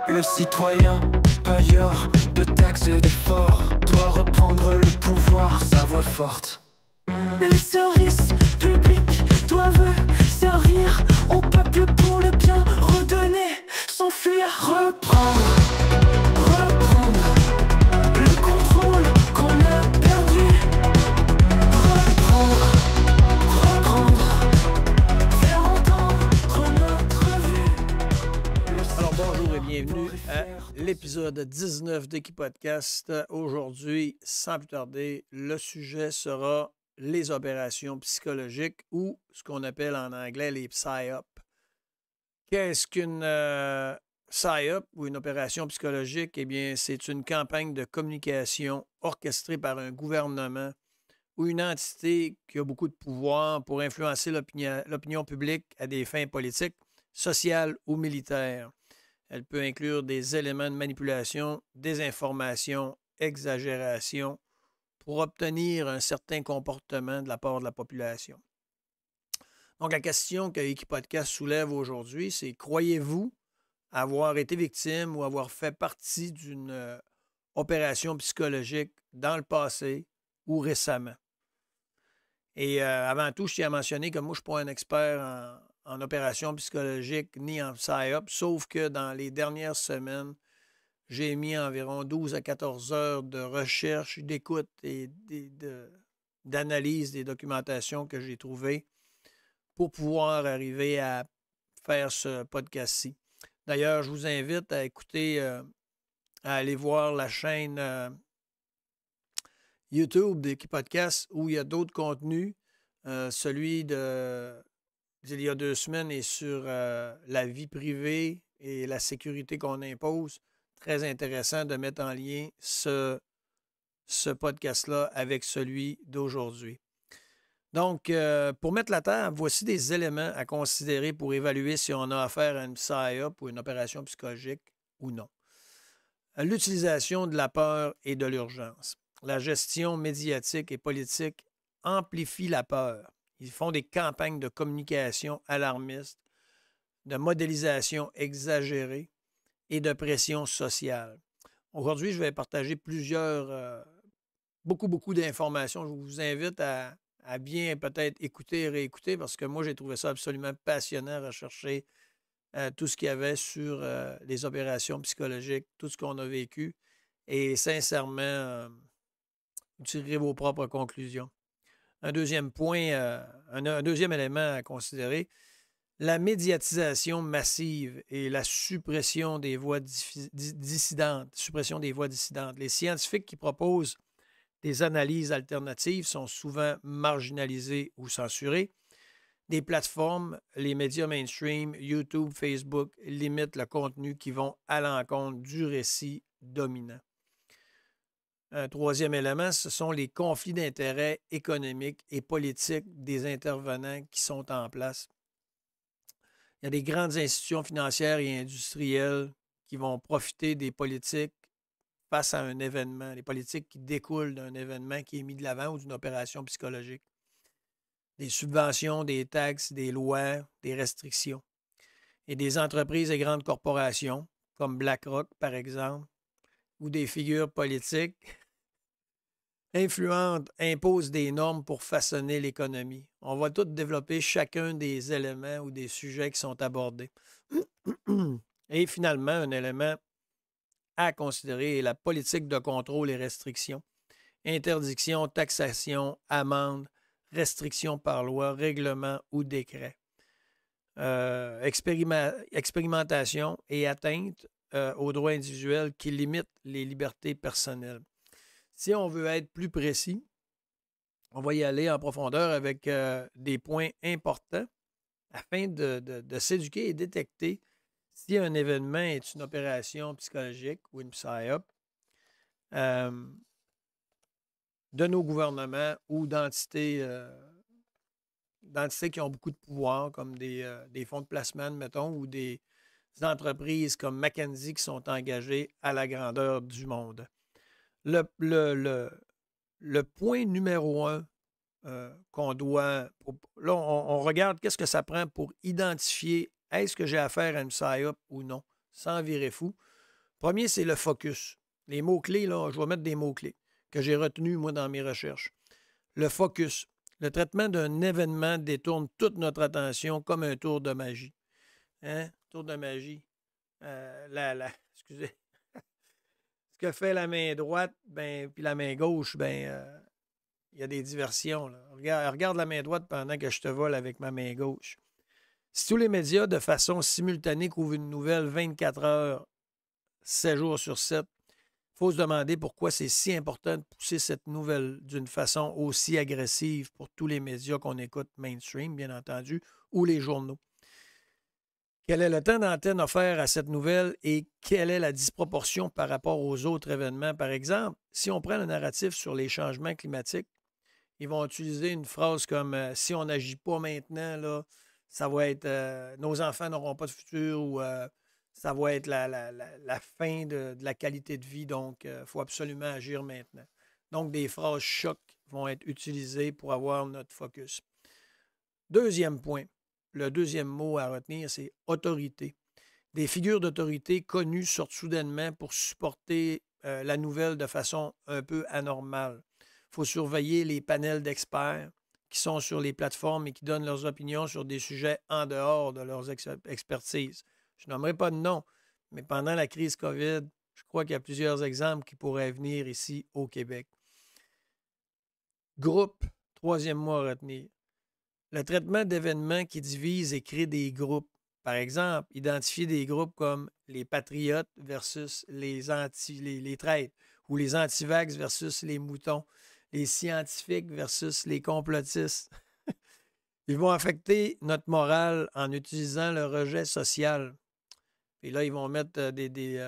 Le citoyen, payeur de taxes et d'efforts, doit reprendre le pouvoir, sa voix forte. Les services publics doivent servir au peuple pour le bien, redonner, s'enfuir, reprendre le contrôle qu'on a perdu. Reprendre, faire entendre notre vue. Alors bonjour et bienvenue à l'épisode 19 d'Équipodcast. Aujourd'hui, sans plus tarder, le sujet sera les opérations psychologiques ou ce qu'on appelle en anglais les PSYOP. Qu'est-ce qu'une PSYOP ou une opération psychologique? Eh bien, c'est une campagne de communication orchestrée par un gouvernement ou une entité qui a beaucoup de pouvoir pour influencer l'opinion publique à des fins politiques, sociales ou militaires. Elle peut inclure des éléments de manipulation, désinformation, exagération pour obtenir un certain comportement de la part de la population. Donc, la question que Équipodcast soulève aujourd'hui, c'est croyez-vous avoir été victime ou avoir fait partie d'une opération psychologique dans le passé ou récemment? Et avant tout, je tiens à mentionner que moi, je ne suis pas un expert en opérations psychologiques ni en PSYOP, sauf que dans les dernières semaines, j'ai mis environ 12 à 14 heures de recherche, d'écoute et d'analyse des documentations que j'ai trouvées pour pouvoir arriver à faire ce podcast-ci. D'ailleurs, je vous invite à écouter, à aller voir la chaîne YouTube d'Équipodcast où il y a d'autres contenus. Celui d'il y a 2 semaines est sur la vie privée et la sécurité qu'on impose. Très intéressant de mettre en lien ce podcast-là avec celui d'aujourd'hui. Donc, pour mettre la table, voici des éléments à considérer pour évaluer si on a affaire à une PSYOP ou une opération psychologique ou non. L'utilisation de la peur et de l'urgence. La gestion médiatique et politique amplifie la peur. Ils font des campagnes de communication alarmistes, de modélisation exagérée et de pression sociale. Aujourd'hui, je vais partager beaucoup d'informations. Je vous invite à bien peut-être écouter et réécouter parce que moi, j'ai trouvé ça absolument passionnant à rechercher tout ce qu'il y avait sur les opérations psychologiques, tout ce qu'on a vécu. Et sincèrement, vous tirerez vos propres conclusions. Un deuxième point, un deuxième élément à considérer, la médiatisation massive et la suppression des voix dissidentes. Les scientifiques qui proposent des analyses alternatives sont souvent marginalisés ou censurés. Des plateformes, les médias mainstream, YouTube, Facebook, limitent le contenu qui vont à l'encontre du récit dominant. Un troisième élément, ce sont les conflits d'intérêts économiques et politiques des intervenants qui sont en place. Il y a des grandes institutions financières et industrielles qui vont profiter des politiques face à un événement, les politiques qui découlent d'un événement qui est mis de l'avant ou d'une opération psychologique. Des subventions, des taxes, des lois, des restrictions. Et des entreprises et grandes corporations, comme BlackRock, par exemple, ou des figures politiques influentes, imposent des normes pour façonner l'économie. On va tout développer chacun des éléments ou des sujets qui sont abordés. Et finalement, un élément à considérer est la politique de contrôle et restriction. Interdiction, taxation, amende, restriction par loi, règlement ou décret. Expérimentation et atteinte aux droits individuels qui limitent les libertés personnelles. Si on veut être plus précis, on va y aller en profondeur avec des points importants afin de s'éduquer et détecter si un événement est une opération psychologique ou une PSYOP de nos gouvernements ou d'entités qui ont beaucoup de pouvoir, comme des fonds de placement, mettons, ou des entreprises comme McKinsey qui sont engagées à la grandeur du monde. Le point numéro 1 qu'on doit... Là, on regarde qu'est-ce que ça prend pour identifier est-ce que j'ai affaire à une PSYOP ou non, sans virer fou. Premier, c'est le focus. Les mots-clés, là, je vais mettre des mots-clés que j'ai retenus, moi, dans mes recherches. Le focus. Le traitement d'un événement détourne toute notre attention comme un tour de magie. Hein? Tour de magie. Excusez. Ce que fait la main droite, ben, puis la main gauche, ben, il y a des diversions. Là. Regarde la main droite pendant que je te vole avec ma main gauche. Si tous les médias, de façon simultanée, couvrent une nouvelle 24 heures, 7 jours sur 7, il faut se demander pourquoi c'est si important de pousser cette nouvelle d'une façon aussi agressive pour tous les médias qu'on écoute mainstream, bien entendu, ou les journaux. Quel est le temps d'antenne offert à cette nouvelle et quelle est la disproportion par rapport aux autres événements? Par exemple, si on prend le narratif sur les changements climatiques, ils vont utiliser une phrase comme si on n'agit pas maintenant, là, ça va être nos enfants n'auront pas de futur ou ça va être la fin de la qualité de vie, donc il faut absolument agir maintenant. Donc, des phrases chocs vont être utilisées pour avoir notre focus. Deuxième point, le deuxième mot à retenir, c'est autorité. Des figures d'autorité connues sortent soudainement pour supporter la nouvelle de façon un peu anormale. Il faut surveiller les panels d'experts qui sont sur les plateformes et qui donnent leurs opinions sur des sujets en dehors de leurs expertises. Je nommerai pas de nom, mais pendant la crise COVID, je crois qu'il y a plusieurs exemples qui pourraient venir ici au Québec. Groupe, troisième mot à retenir. Le traitement d'événements qui divisent et crée des groupes. Par exemple, identifier des groupes comme les patriotes versus les traîtres, ou les antivax versus les moutons, les scientifiques versus les complotistes. Ils vont affecter notre morale en utilisant le rejet social. Et là, ils vont mettre des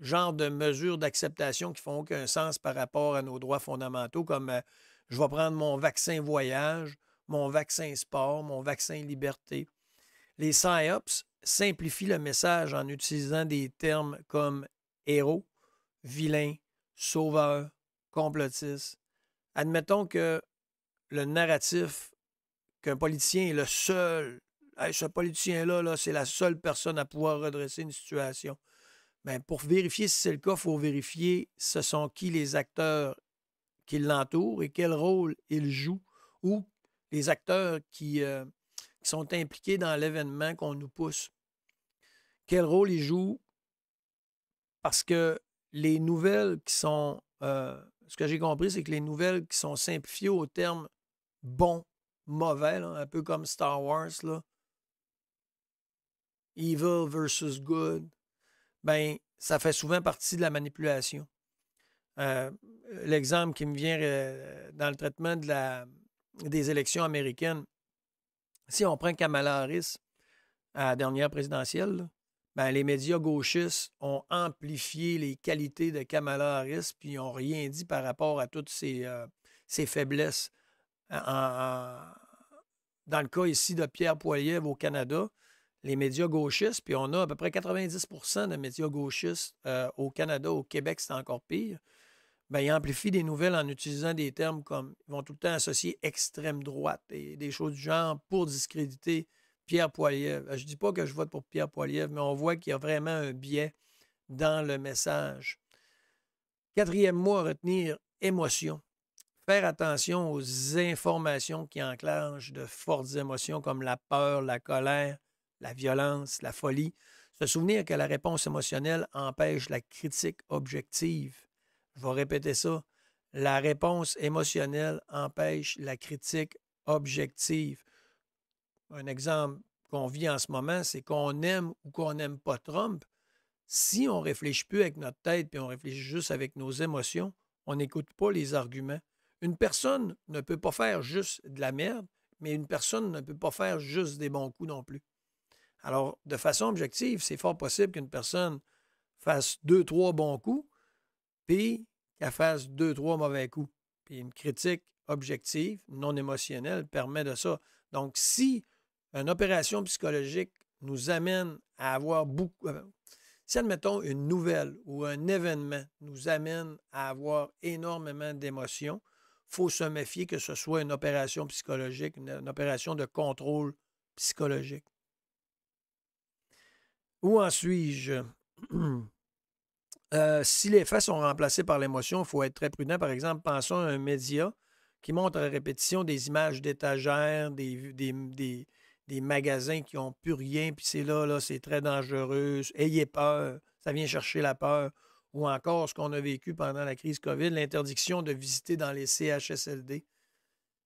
genres de mesures d'acceptation qui font aucun sens par rapport à nos droits fondamentaux, comme je vais prendre mon vaccin voyage, mon vaccin sport, mon vaccin liberté. Les PSYOPs simplifient le message en utilisant des termes comme héros, vilain, sauveur, complotiste. Admettons que le narratif qu'un politicien est le seul, ce politicien-là, là, c'est la seule personne à pouvoir redresser une situation. Bien, pour vérifier si c'est le cas, il faut vérifier ce sont qui les acteurs qui l'entourent et quel rôle ils jouent, ou les acteurs qui sont impliqués dans l'événement qu'on nous pousse. Quel rôle ils jouent? Parce que les nouvelles qui sont... ce que j'ai compris, c'est que les nouvelles qui sont simplifiées au terme bon, mauvais, là, un peu comme Star Wars, là, evil versus good, ben ça fait souvent partie de la manipulation. L'exemple qui me vient dans le traitement des élections américaines, si on prend Kamala Harris à la dernière présidentielle, là, ben, les médias gauchistes ont amplifié les qualités de Kamala Harris puis ils n'ont rien dit par rapport à toutes ses faiblesses. Dans le cas ici de Pierre Poilievre au Canada, les médias gauchistes, puis on a à peu près 90% de médias gauchistes au Canada, au Québec, c'est encore pire, bien, ils amplifient des nouvelles en utilisant des termes comme, ils vont tout le temps associer extrême droite et des choses du genre pour discréditer Pierre Poilievre. Je ne dis pas que je vote pour Pierre Poilievre, mais on voit qu'il y a vraiment un biais dans le message. Quatrième mot à retenir, émotion. Faire attention aux informations qui enclenchent de fortes émotions comme la peur, la colère, la violence, la folie. Se souvenir que la réponse émotionnelle empêche la critique objective. Je vais répéter ça. La réponse émotionnelle empêche la critique objective. Un exemple qu'on vit en ce moment, c'est qu'on aime ou qu'on n'aime pas Trump. Si on ne réfléchit plus avec notre tête et on réfléchit juste avec nos émotions, on n'écoute pas les arguments. Une personne ne peut pas faire juste de la merde, mais une personne ne peut pas faire juste des bons coups non plus. Alors, de façon objective, c'est fort possible qu'une personne fasse 2-3 bons coups, puis qu'elle fasse 2-3 mauvais coups. Puis une critique objective, non émotionnelle, permet de ça. Donc, si une opération psychologique nous amène à avoir beaucoup... Si, admettons, une nouvelle ou un événement nous amène à avoir énormément d'émotions, il faut se méfier que ce soit une opération psychologique, une opération de contrôle psychologique. Où en suis-je? Si les faits sont remplacés par l'émotion, il faut être très prudent. Par exemple, pensons à un média qui montre à répétition des images d'étagères, des magasins qui n'ont plus rien, puis c'est là, c'est très dangereux. Ayez peur, ça vient chercher la peur. Ou encore ce qu'on a vécu pendant la crise COVID, l'interdiction de visiter dans les CHSLD.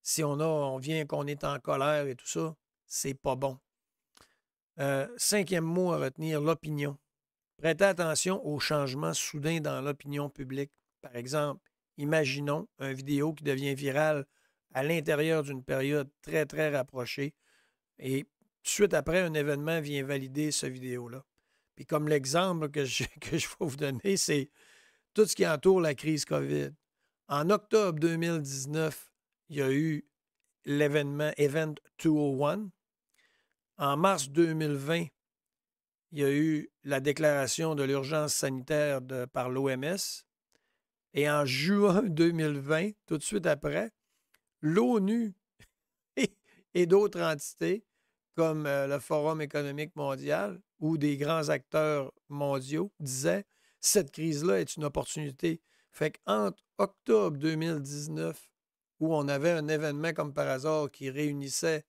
Si on vient qu'on est en colère et tout ça, c'est pas bon. Cinquième mot à retenir, l'opinion. Prêtez attention aux changements soudains dans l'opinion publique. Par exemple, imaginons une vidéo qui devient virale à l'intérieur d'une période très, très rapprochée et tout de suite après, un événement vient valider cette vidéo-là. Puis comme l'exemple que je vais vous donner, c'est tout ce qui entoure la crise COVID. En octobre 2019, il y a eu l'événement Event 201. En mars 2020, il y a eu la déclaration de l'urgence sanitaire par l'OMS. Et en juin 2020, tout de suite après, l'ONU et d'autres entités comme le Forum économique mondial ou des grands acteurs mondiaux disaient « Cette crise-là est une opportunité ». Fait qu'entre octobre 2019, où on avait un événement comme par hasard qui réunissait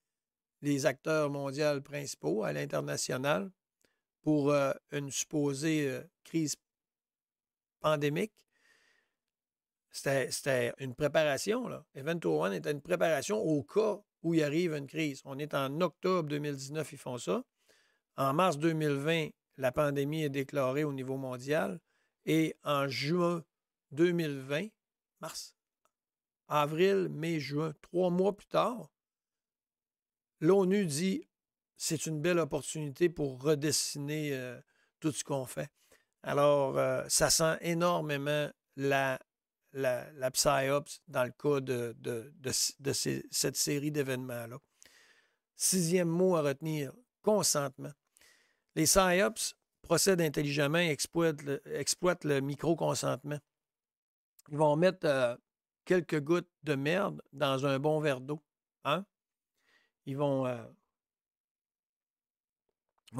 les acteurs mondiaux principaux à l'international pour une supposée crise pandémique, c'était une préparation. Là. Event 201 était une préparation au cas où il arrive une crise. On est en octobre 2019, ils font ça. En mars 2020, la pandémie est déclarée au niveau mondial. Et en juin 2020, mars, avril, mai, juin, 3 mois plus tard, l'ONU dit c'est une belle opportunité pour redessiner tout ce qu'on fait. Alors, ça sent énormément la PsyOps dans le cas de cette série d'événements-là. Sixième mot à retenir, consentement. Les PsyOps procèdent intelligemment et exploitent le micro-consentement. Ils vont mettre quelques gouttes de merde dans un bon verre d'eau. Hein? Ils vont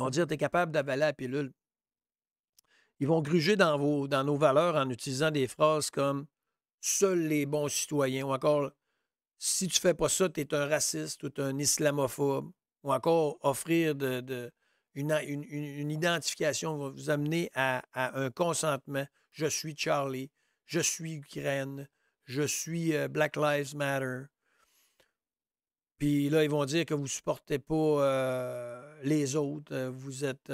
dire, tu es capable d'avaler la pilule. Ils vont gruger dans nos valeurs en utilisant des phrases comme « seuls les bons citoyens » ou encore « si tu ne fais pas ça, tu es un raciste ou tu es un islamophobe » ou encore offrir une identification va vous amener à un consentement. Je suis Charlie, je suis Ukraine, je suis Black Lives Matter. Puis là, ils vont dire que vous ne supportez pas les autres, vous êtes...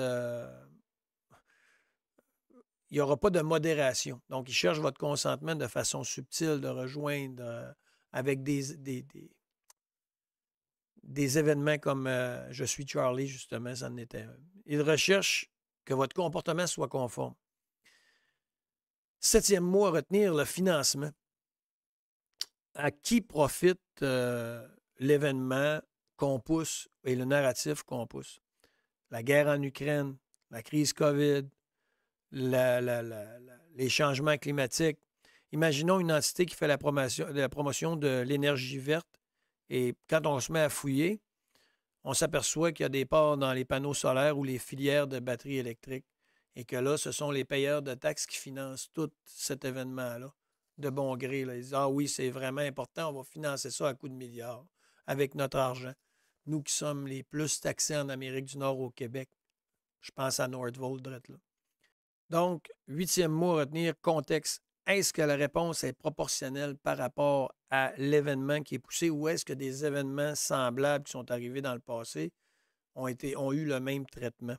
il n'y aura pas de modération. Donc, ils cherchent votre consentement de façon subtile, de rejoindre avec des événements comme Je suis Charlie, justement, ça en était un. Ils recherchent que votre comportement soit conforme. Septième mot à retenir, le financement. À qui profite l'événement qu'on pousse et le narratif qu'on pousse? La guerre en Ukraine, la crise COVID, les changements climatiques. Imaginons une entité qui fait la promotion de l'énergie verte et quand on se met à fouiller, on s'aperçoit qu'il y a des parts dans les panneaux solaires ou les filières de batteries électriques et que là, ce sont les payeurs de taxes qui financent tout cet événement-là de bon gré. Là. Ils disent « Ah oui, c'est vraiment important, on va financer ça à coups de milliards avec notre argent. » Nous qui sommes les plus taxés en Amérique du Nord au Québec. Je pense à Northvolt, là. Donc, huitième mot à retenir, contexte. Est-ce que la réponse est proportionnelle par rapport à l'événement qui est poussé ou est-ce que des événements semblables qui sont arrivés dans le passé ont eu le même traitement?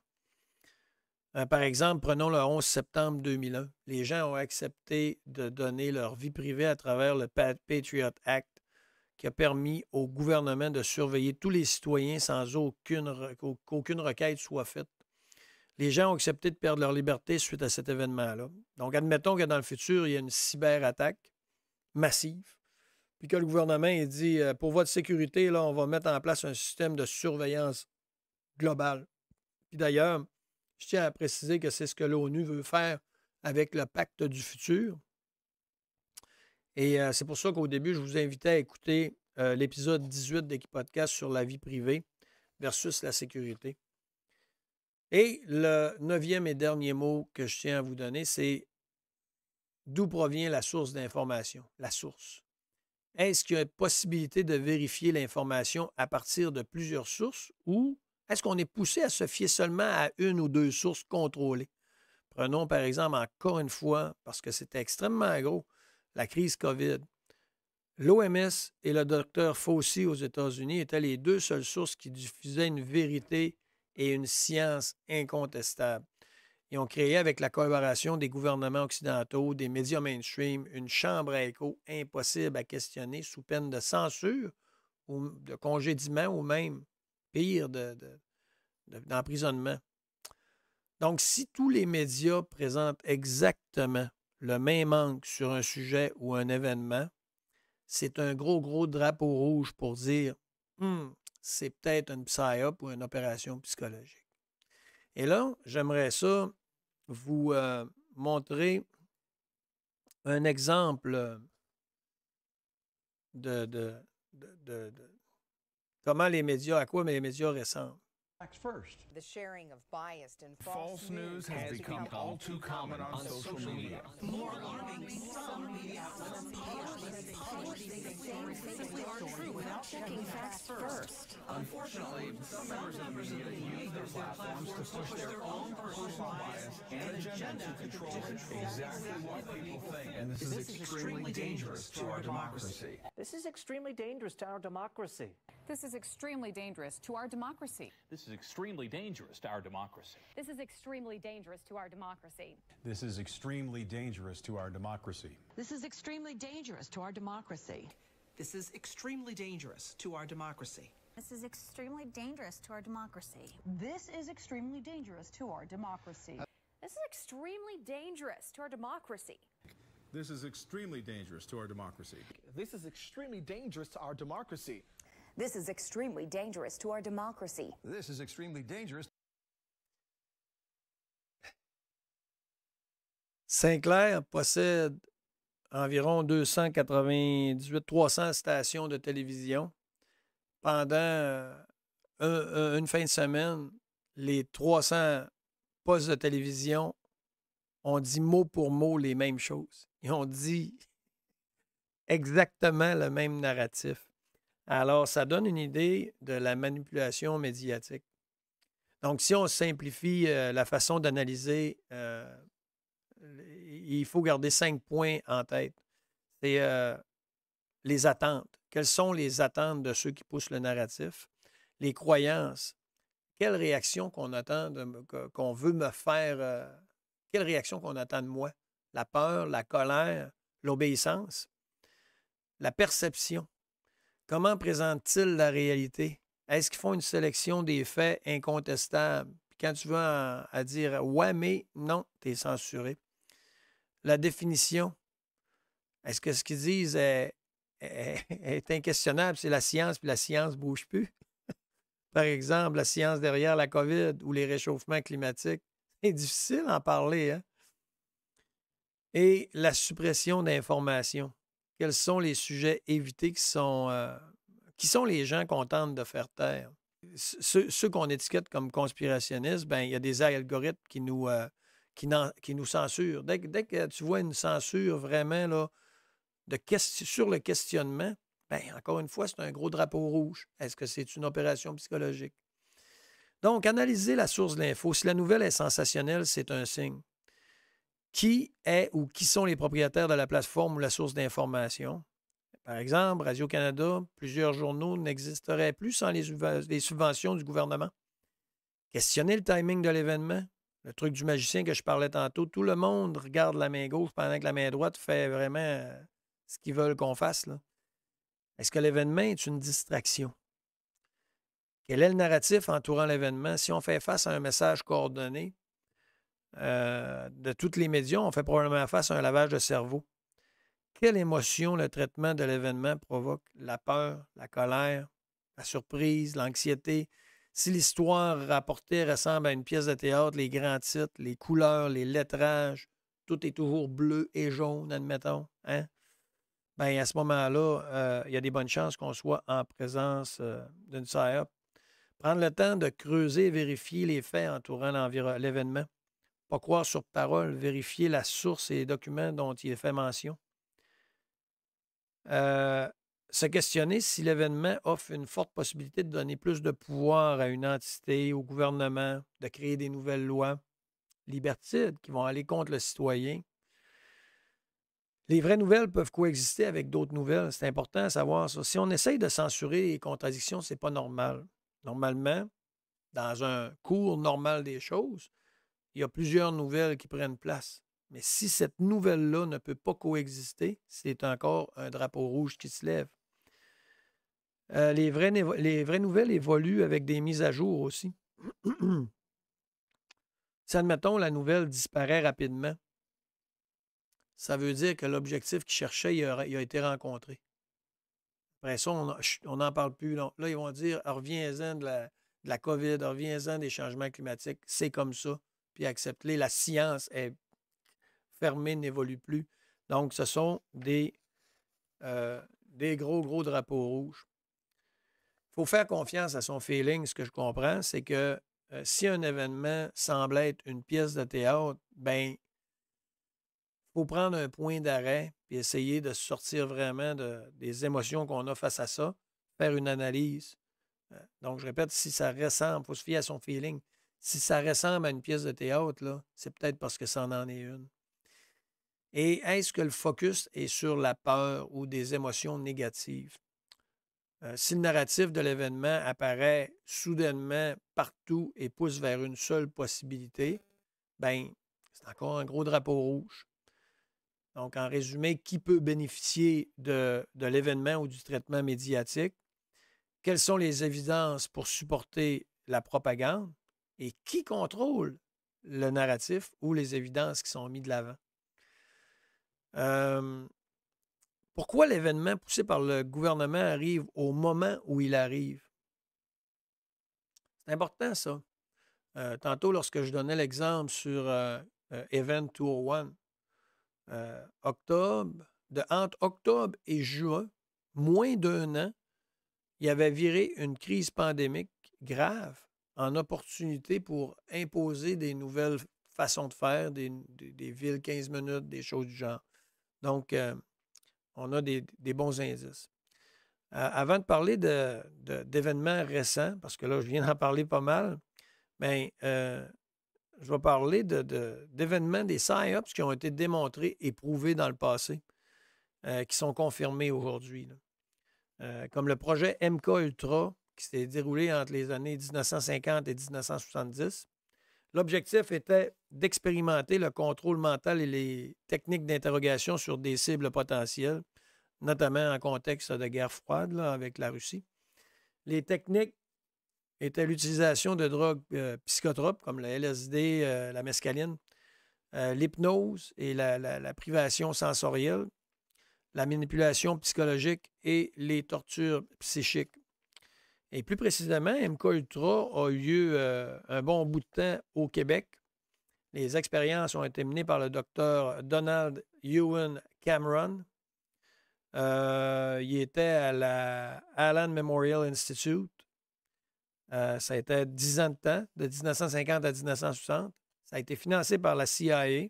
Par exemple, prenons le 11 septembre 2001. Les gens ont accepté de donner leur vie privée à travers le Patriot Act qui a permis au gouvernement de surveiller tous les citoyens sans qu'aucune requête soit faite. Les gens ont accepté de perdre leur liberté suite à cet événement-là. Donc, admettons que dans le futur, il y a une cyberattaque massive, puis que le gouvernement il dit pour votre sécurité, là, on va mettre en place un système de surveillance globale. Puis d'ailleurs, je tiens à préciser que c'est ce que l'ONU veut faire avec le pacte du futur. Et c'est pour ça qu'au début, je vous invitais à écouter l'épisode 18 d'Équipodcast sur la vie privée versus la sécurité. Et le 9e et dernier mot que je tiens à vous donner, c'est d'où provient la source d'information, la source. Est-ce qu'il y a une possibilité de vérifier l'information à partir de plusieurs sources ou est-ce qu'on est poussé à se fier seulement à une ou deux sources contrôlées? Prenons par exemple encore une fois, parce que c'était extrêmement gros, la crise COVID. L'OMS et le docteur Fauci aux États-Unis étaient les deux seules sources qui diffusaient une vérité et une science incontestable. Ils ont créé, avec la collaboration des gouvernements occidentaux, des médias mainstream, une chambre à écho impossible à questionner sous peine de censure ou de congédiement ou même, pire, d'emprisonnement. Donc, si tous les médias présentent exactement le même angle sur un sujet ou un événement, c'est un gros, gros drapeau rouge pour dire c'est peut-être une psyop ou une opération psychologique. Et là, j'aimerais ça vous montrer un exemple de comment les médias, à quoi les médias ressemblent. First. The sharing of biased and False news has become all too common on social media. More alarming, some media outlets publish the same things are true without checking facts first. Unfortunately, some members of the media use their platforms to push their own personal bias and agenda to control exactly what people think. And this is extremely dangerous to our democracy. This is extremely dangerous to our democracy. This is extremely dangerous to our democracy. This is extremely dangerous to our democracy. This is extremely dangerous to our democracy. This is extremely dangerous to our democracy. This is extremely dangerous to our democracy. This is extremely dangerous to our democracy. This is extremely dangerous to our democracy. This is extremely dangerous to our democracy. This is extremely dangerous to our democracy. This is extremely dangerous to our democracy. This is extremely dangerous to our democracy. This is extremely dangerous to our democracy. This is extremely dangerous. Sinclair possède environ 298-300 stations de télévision. Pendant une fin de semaine, les 300 postes de télévision ont dit mot pour mot les mêmes choses. Ils ont dit exactement le même narratif. Alors, ça donne une idée de la manipulation médiatique. Donc, si on simplifie la façon d'analyser, il faut garder 5 points en tête. C'est les attentes. Quelles sont les attentes de ceux qui poussent le narratif? Les croyances. Quelle réaction qu'on attend, qu'on veut me faire? Quelle réaction qu'on attend de moi? La peur, la colère, l'obéissance, la perception. Comment présentent-ils la réalité? Est-ce qu'ils font une sélection des faits incontestables? Puis quand tu vas à dire « ouais, mais non », tu es censuré. La définition. Est-ce que ce qu'ils disent est inquestionnable? C'est la science, puis la science ne bouge plus. Par exemple, la science derrière la COVID ou les réchauffements climatiques. C'est difficile d'en parler, hein? Et la suppression d'informations. Quels sont les sujets évités qui sont les gens qu'on tente de faire taire? Ceux qu'on étiquette comme conspirationnistes, ben, il y a des algorithmes qui nous censurent. Dès que tu vois une censure vraiment là, sur le questionnement, ben, encore une fois, c'est un gros drapeau rouge. Est-ce que c'est une opération psychologique? Donc, analyser la source de l'info. Si la nouvelle est sensationnelle, c'est un signe. Qui est ou qui sont les propriétaires de la plateforme ou la source d'information? Par exemple, Radio-Canada, plusieurs journaux n'existeraient plus sans les subventions du gouvernement. Questionner le timing de l'événement. Le truc du magicien que je parlais tantôt. Tout le monde regarde la main gauche pendant que la main droite fait vraiment ce qu'ils veulent qu'on fasse, là. Est-ce que l'événement est une distraction? Quel est le narratif entourant l'événement? Si on fait face à un message coordonné de tous les médias, on fait probablement face à un lavage de cerveau. Quelle émotion le traitement de l'événement provoque? La peur, la colère, la surprise, l'anxiété. Si l'histoire rapportée ressemble à une pièce de théâtre, les grands titres, les couleurs, les lettrages, tout est toujours bleu et jaune, admettons, hein? Bien, à ce moment-là, il y a des bonnes chances qu'on soit en présence d'une psyop. Prendre le temps de creuser et vérifier les faits entourant l'événement. Pas croire sur parole, vérifier la source et les documents dont il est fait mention. Se questionner si l'événement offre une forte possibilité de donner plus de pouvoir à une entité, au gouvernement, de créer des nouvelles lois liberticides qui vont aller contre le citoyen. Les vraies nouvelles peuvent coexister avec d'autres nouvelles. C'est important à savoir ça. Si on essaye de censurer les contradictions, c'est pas normal. Normalement, dans un cours normal des choses, il y a plusieurs nouvelles qui prennent place. Mais si cette nouvelle-là ne peut pas coexister, c'est encore un drapeau rouge qui se lève. Les vraies nouvelles évoluent avec des mises à jour aussi. Si, admettons, la nouvelle disparaît rapidement, ça veut dire que l'objectif qu'ils cherchaient, il a été rencontré. Après ça, on n'en parle plus. Là, ils vont dire, reviens-en de la COVID, reviens-en des changements climatiques. C'est comme ça. Puis accepte-les. La science est fermée, n'évolue plus. Donc, ce sont des gros drapeaux rouges. Il faut faire confiance à son feeling. Ce que je comprends, c'est que si un événement semble être une pièce de théâtre, ben il faut prendre un point d'arrêt et essayer de sortir vraiment des émotions qu'on a face à ça, faire une analyse. Donc, je répète, si ça ressemble, il faut se fier à son feeling. Si ça ressemble à une pièce de théâtre, là, c'est peut-être parce que ça en est une. Et est-ce que le focus est sur la peur ou des émotions négatives? Si le narratif de l'événement apparaît soudainement partout et pousse vers une seule possibilité, bien, c'est encore un gros drapeau rouge. Donc, en résumé, qui peut bénéficier de l'événement ou du traitement médiatique? Quelles sont les évidences pour supporter la propagande? Et qui contrôle le narratif ou les évidences qui sont mises de l'avant? Pourquoi l'événement poussé par le gouvernement arrive au moment où il arrive? C'est important, ça. Tantôt, lorsque je donnais l'exemple sur Event 201, entre octobre et juin, moins d'1 an, il avait viré une crise pandémique grave en opportunité pour imposer des nouvelles façons de faire, des villes 15 minutes, des choses du genre. Donc, on a des bons indices. Avant de parler d'événements récents, parce que là, je viens d'en parler pas mal, bien, je vais parler d'événements, des PSYOPs qui ont été démontrés et prouvés dans le passé, qui sont confirmés aujourd'hui. Comme le projet MK-Ultra, qui s'est déroulé entre les années 1950 et 1970. L'objectif était d'expérimenter le contrôle mental et les techniques d'interrogation sur des cibles potentielles, notamment en contexte de guerre froide là, avec la Russie. Les techniques étaient l'utilisation de drogues psychotropes comme le LSD, la mescaline, l'hypnose et la privation sensorielle, la manipulation psychologique et les tortures psychiques. Et plus précisément, MK-Ultra a eu lieu un bon bout de temps au Québec. Les expériences ont été menées par le docteur Donald Ewan Cameron. Il était à la Allen Memorial Institute. Ça a été 10 ans de temps, de 1950 à 1960. Ça a été financé par la CIA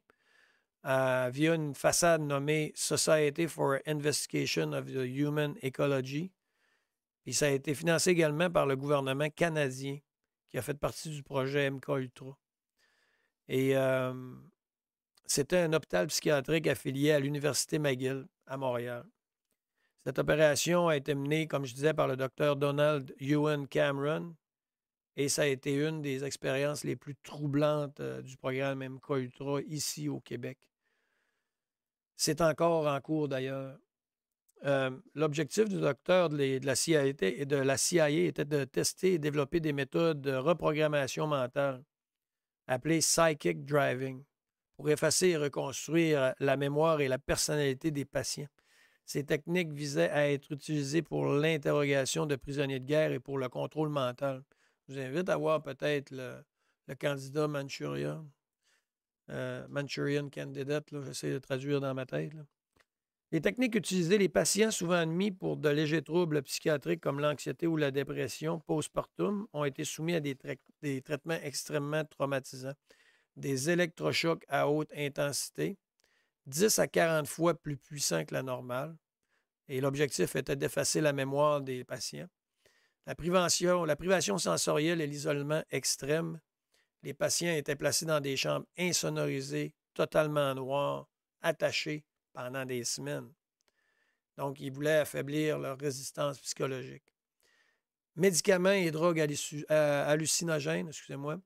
via une façade nommée Society for Investigation of the Human Ecology. Puis ça a été financé également par le gouvernement canadien qui a fait partie du projet MK-Ultra. Et c'était un hôpital psychiatrique affilié à l'Université McGill à Montréal. Cette opération a été menée, comme je disais, par le docteur Donald Ewan Cameron et ça a été une des expériences les plus troublantes du programme MK-Ultra ici au Québec. C'est encore en cours d'ailleurs. L'objectif du docteur de la CIA était de tester et développer des méthodes de reprogrammation mentale appelées psychic driving pour effacer et reconstruire la mémoire et la personnalité des patients. Ces techniques visaient à être utilisées pour l'interrogation de prisonniers de guerre et pour le contrôle mental. Je vous invite à voir peut-être le candidat Manchurian Candidate, j'essaie de traduire dans ma tête. Là. Les techniques utilisées, les patients souvent admis pour de légers troubles psychiatriques comme l'anxiété ou la dépression postpartum ont été soumis à des traitements extrêmement traumatisants, des électrochocs à haute intensité, 10 à 40 fois plus puissants que la normale. Et l'objectif était d'effacer la mémoire des patients. La privation sensorielle et l'isolement extrême. Les patients étaient placés dans des chambres insonorisées, totalement noires, attachés pendant des semaines. Donc, ils voulaient affaiblir leur résistance psychologique. Médicaments et drogues hallucinogènes, excusez-moi.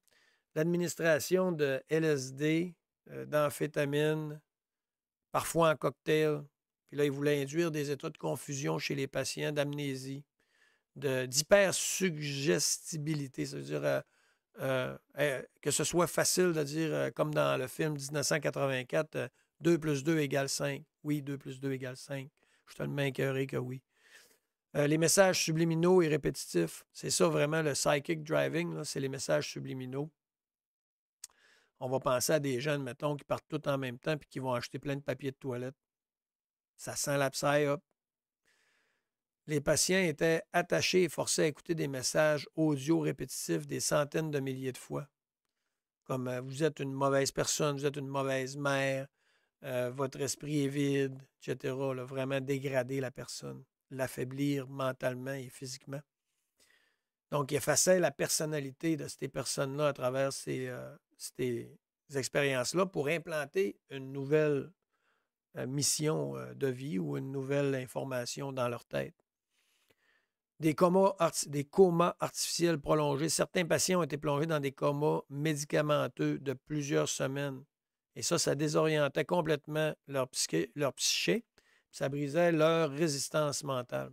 L'administration de LSD, d'amphétamines, parfois en cocktail. Puis là, ils voulaient induire des états de confusion chez les patients, d'amnésie, d'hypersuggestibilité. C'est-à-dire que ce soit facile de dire, comme dans le film 1984, 2 plus 2 égale 5. Oui, 2 plus 2 égale 5. Je suis tellement écœuré que oui. Les messages subliminaux et répétitifs, c'est ça vraiment le psychic driving, là, c'est les messages subliminaux. On va penser à des jeunes, mettons, qui partent tout en même temps et qui vont acheter plein de papier de toilette. Ça sent la psy-up. Les patients étaient attachés et forcés à écouter des messages audio répétitifs des centaines de milliers de fois. Comme vous êtes une mauvaise personne, vous êtes une mauvaise mère, votre esprit est vide, etc. Là, vraiment dégrader la personne, l'affaiblir mentalement et physiquement. Donc, il effaçait la personnalité de ces personnes-là à travers ces expériences-là pour implanter une nouvelle mission de vie ou une nouvelle information dans leur tête. Des comas artificiels prolongés. Certains patients ont été plongés dans des comas médicamenteux de plusieurs semaines. Et ça désorientait complètement leur psyché. Ça brisait leur résistance mentale.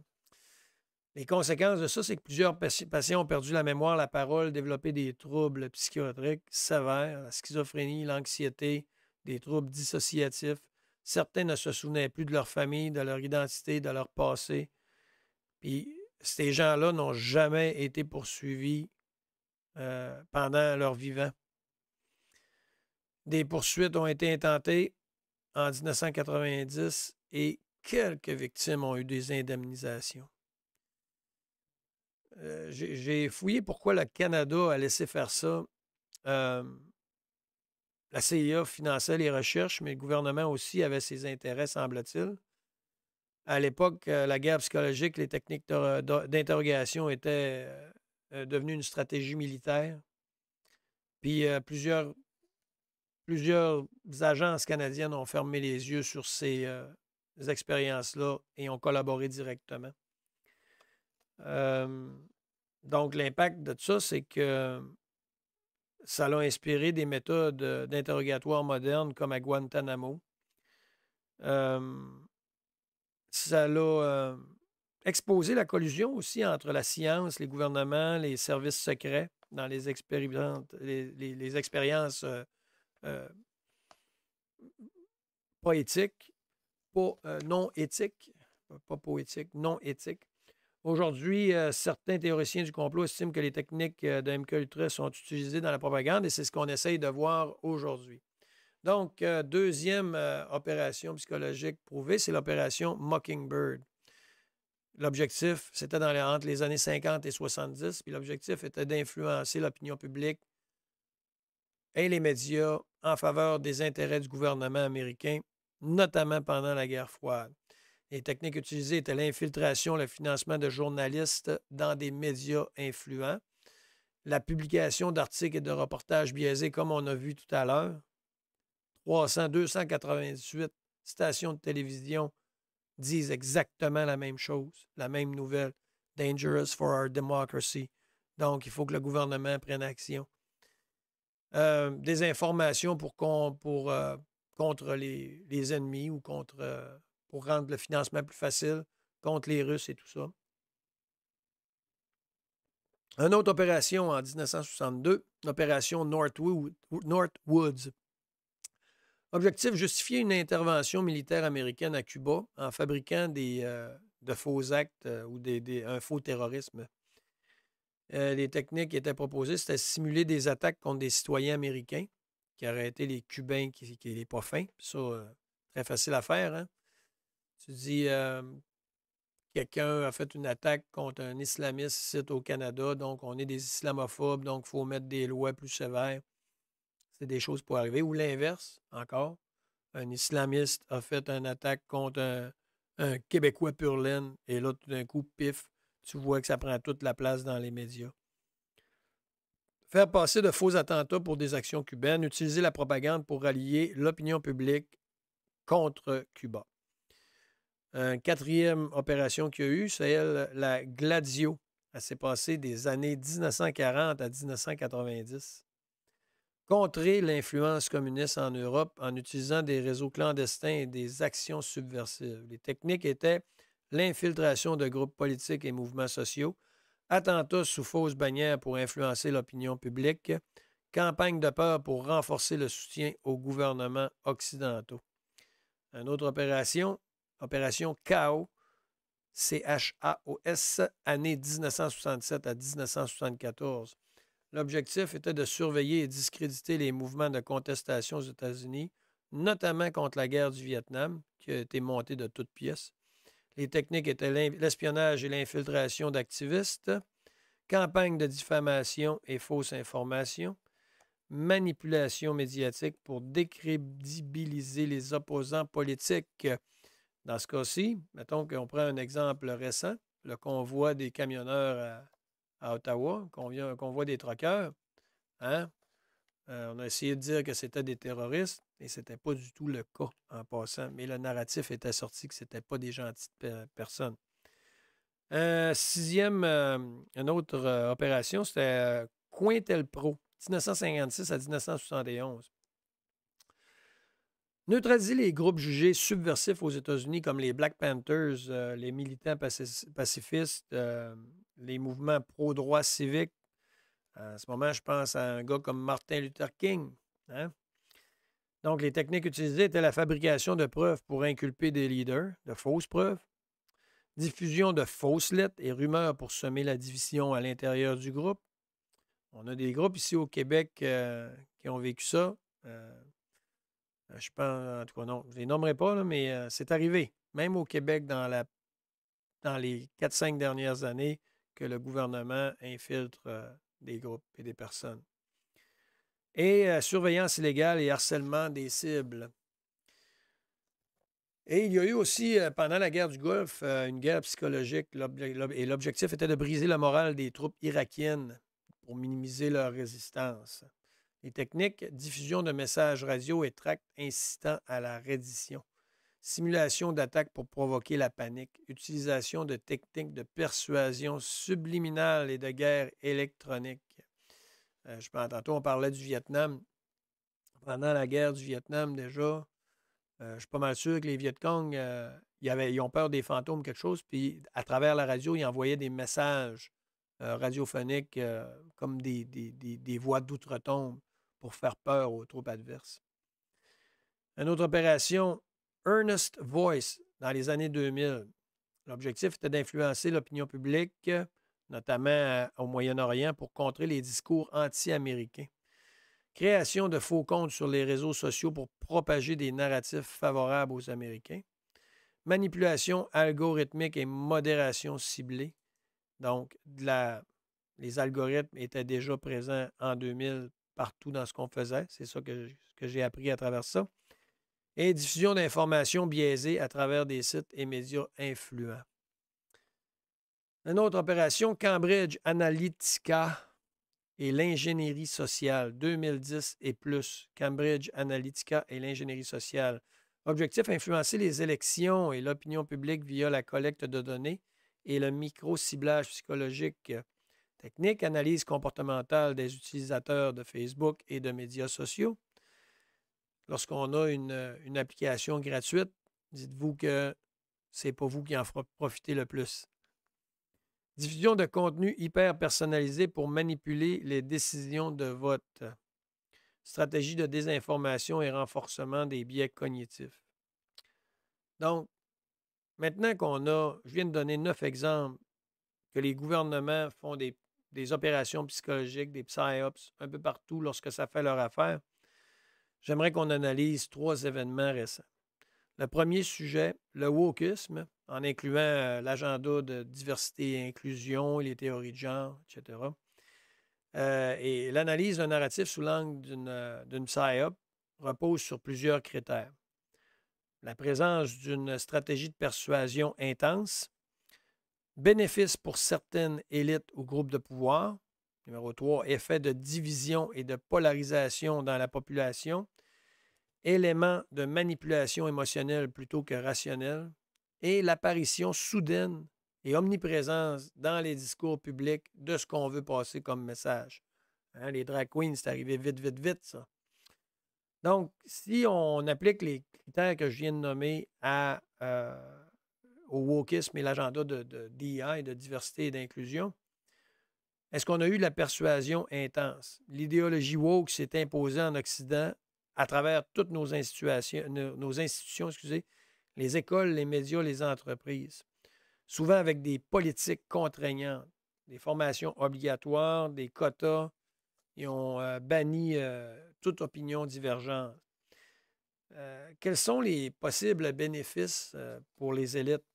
Les conséquences de ça, c'est que plusieurs patients ont perdu la mémoire, la parole, développé des troubles psychiatriques sévères, la schizophrénie, l'anxiété, des troubles dissociatifs. Certains ne se souvenaient plus de leur famille, de leur identité, de leur passé. Puis ces gens-là n'ont jamais été poursuivis pendant leur vivant. Des poursuites ont été intentées en 1990 et quelques victimes ont eu des indemnisations. J'ai fouillé pourquoi le Canada a laissé faire ça. La CIA finançait les recherches, mais le gouvernement aussi avait ses intérêts, semble-t-il. À l'époque, la guerre psychologique, les techniques d'interrogation étaient devenues une stratégie militaire. Puis plusieurs agences canadiennes ont fermé les yeux sur ces expériences-là et ont collaboré directement. Donc, l'impact de ça, c'est que ça l'a inspiré des méthodes d'interrogatoire modernes comme à Guantanamo. Ça l'a exposé la collusion aussi entre la science, les gouvernements, les services secrets dans les expériences pas éthiques, non éthiques, pas poétiques, non éthiques. Aujourd'hui, certains théoriciens du complot estiment que les techniques de MKUltra sont utilisées dans la propagande et c'est ce qu'on essaye de voir aujourd'hui. Donc, deuxième opération psychologique prouvée, c'est l'opération Mockingbird. L'objectif, c'était entre les années 50 et 70, puis l'objectif était d'influencer l'opinion publique et les médias en faveur des intérêts du gouvernement américain, notamment pendant la guerre froide. Les techniques utilisées étaient l'infiltration, le financement de journalistes dans des médias influents, la publication d'articles et de reportages biaisés, comme on a vu tout à l'heure. 298 stations de télévision disent exactement la même chose, la même nouvelle. Dangerous for our democracy. Donc, il faut que le gouvernement prenne action. Des informations contre les ennemis ou pour rendre le financement plus facile contre les Russes et tout ça. Une autre opération en 1962, l'opération Northwoods. Objectif, justifier une intervention militaire américaine à Cuba en fabriquant de faux actes ou un faux terrorisme. Les techniques qui étaient proposées, c'était simuler des attaques contre des citoyens américains qui auraient été les Cubains qui n'est pas fin. Ça, très facile à faire. Hein? Tu dis, quelqu'un a fait une attaque contre un islamiste ici au Canada, donc on est des islamophobes, donc il faut mettre des lois plus sévères. C'est des choses pour arriver. Ou l'inverse, encore. Un islamiste a fait une attaque contre un Québécois pur laine, et là, tout d'un coup, pif, tu vois que ça prend toute la place dans les médias. Faire passer de faux attentats pour des actions cubaines, utiliser la propagande pour rallier l'opinion publique contre Cuba. Une quatrième opération qu'il y a eu, c'est la Gladio. Elle s'est passée des années 1940 à 1990. Contrer l'influence communiste en Europe en utilisant des réseaux clandestins et des actions subversives. Les techniques étaient l'infiltration de groupes politiques et mouvements sociaux, attentats sous fausse bannière pour influencer l'opinion publique, campagne de peur pour renforcer le soutien aux gouvernements occidentaux. Une autre opération, opération CHAOS, C-H-A-O-S, année 1967 à 1974. L'objectif était de surveiller et discréditer les mouvements de contestation aux États-Unis, notamment contre la guerre du Vietnam, qui a été montée de toutes pièces. Les techniques étaient l'espionnage et l'infiltration d'activistes, campagne de diffamation et fausse information, manipulation médiatique pour décrédibiliser les opposants politiques. Dans ce cas-ci, mettons qu'on prend un exemple récent, le convoi des camionneurs à Ottawa, convoi des truckers. Hein? On a essayé de dire que c'était des terroristes et ce n'était pas du tout le cas en passant. Mais le narratif était sorti que ce n'étaient pas des gentilles personnes. Sixième, une autre opération, c'était COINTELPRO, 1956 à 1971. Neutraliser les groupes jugés subversifs aux États-Unis comme les Black Panthers, les militants pacifistes, les mouvements pro-droits civiques. En ce moment, je pense à un gars comme Martin Luther King. Hein? Donc, les techniques utilisées étaient la fabrication de preuves pour inculper des leaders, de fausses preuves, diffusion de fausses lettres et rumeurs pour semer la division à l'intérieur du groupe. On a des groupes ici au Québec qui ont vécu ça. Je pense, en tout cas, non, je ne les nommerai pas, là, mais c'est arrivé, même au Québec, dans les 4-5 dernières années, que le gouvernement infiltre des groupes et des personnes. Et surveillance illégale et harcèlement des cibles. Et il y a eu aussi, pendant la guerre du Golfe, une guerre psychologique, et l'objectif était de briser la morale des troupes irakiennes pour minimiser leur résistance. Les techniques, diffusion de messages radio et tracts incitant à la reddition. Simulation d'attaque pour provoquer la panique. Utilisation de techniques de persuasion subliminale et de guerre électronique. Tantôt, on parlait du Vietnam. Pendant la guerre du Vietnam, déjà, je suis pas mal sûr que les Viet Cong, ils ont peur des fantômes, quelque chose, puis à travers la radio, ils envoyaient des messages radiophoniques comme des voix d'outre-tombe pour faire peur aux troupes adverses. Une autre opération, Earnest Voice, dans les années 2000. L'objectif était d'influencer l'opinion publique, notamment au Moyen-Orient, pour contrer les discours anti-américains. Création de faux comptes sur les réseaux sociaux pour propager des narratifs favorables aux Américains. Manipulation algorithmique et modération ciblée. Donc, les algorithmes étaient déjà présents en 2000 partout dans ce qu'on faisait. C'est ça que j'ai appris à travers ça. Et diffusion d'informations biaisées à travers des sites et médias influents. Une autre opération, Cambridge Analytica et l'ingénierie sociale, 2010 et plus. Cambridge Analytica et l'ingénierie sociale. Objectif, influencer les élections et l'opinion publique via la collecte de données et le micro-ciblage psychologique. Technique, analyse comportementale des utilisateurs de Facebook et de médias sociaux. Lorsqu'on a une application gratuite, dites-vous que ce n'est pas vous qui en fera profiter le plus. Diffusion de contenu hyper personnalisé pour manipuler les décisions de vote. Stratégie de désinformation et renforcement des biais cognitifs. Donc, maintenant je viens de donner 9 exemples que les gouvernements font des opérations psychologiques, des psyops, un peu partout lorsque ça fait leur affaire. J'aimerais qu'on analyse 3 événements récents. Le premier sujet, le wokisme, en incluant l'agenda de diversité et inclusion, les théories de genre, etc. Et l'analyse d'un narratif sous l'angle d'une psyop repose sur plusieurs critères. La présence d'une stratégie de persuasion intense, bénéfice pour certaines élites ou groupes de pouvoir. Numéro 3, effet de division et de polarisation dans la population. Éléments de manipulation émotionnelle plutôt que rationnelle. Et l'apparition soudaine et omniprésente dans les discours publics de ce qu'on veut passer comme message. Hein, les drag queens, c'est arrivé vite, vite, vite, ça. Donc, si on applique les critères que je viens de nommer au wokisme et l'agenda de DEI, de diversité et d'inclusion, est-ce qu'on a eu de la persuasion intense? L'idéologie woke s'est imposée en Occident à travers toutes nos institutions, les écoles, les médias, les entreprises, souvent avec des politiques contraignantes, des formations obligatoires, des quotas. Ils ont banni toute opinion divergente. Quels sont les possibles bénéfices pour les élites?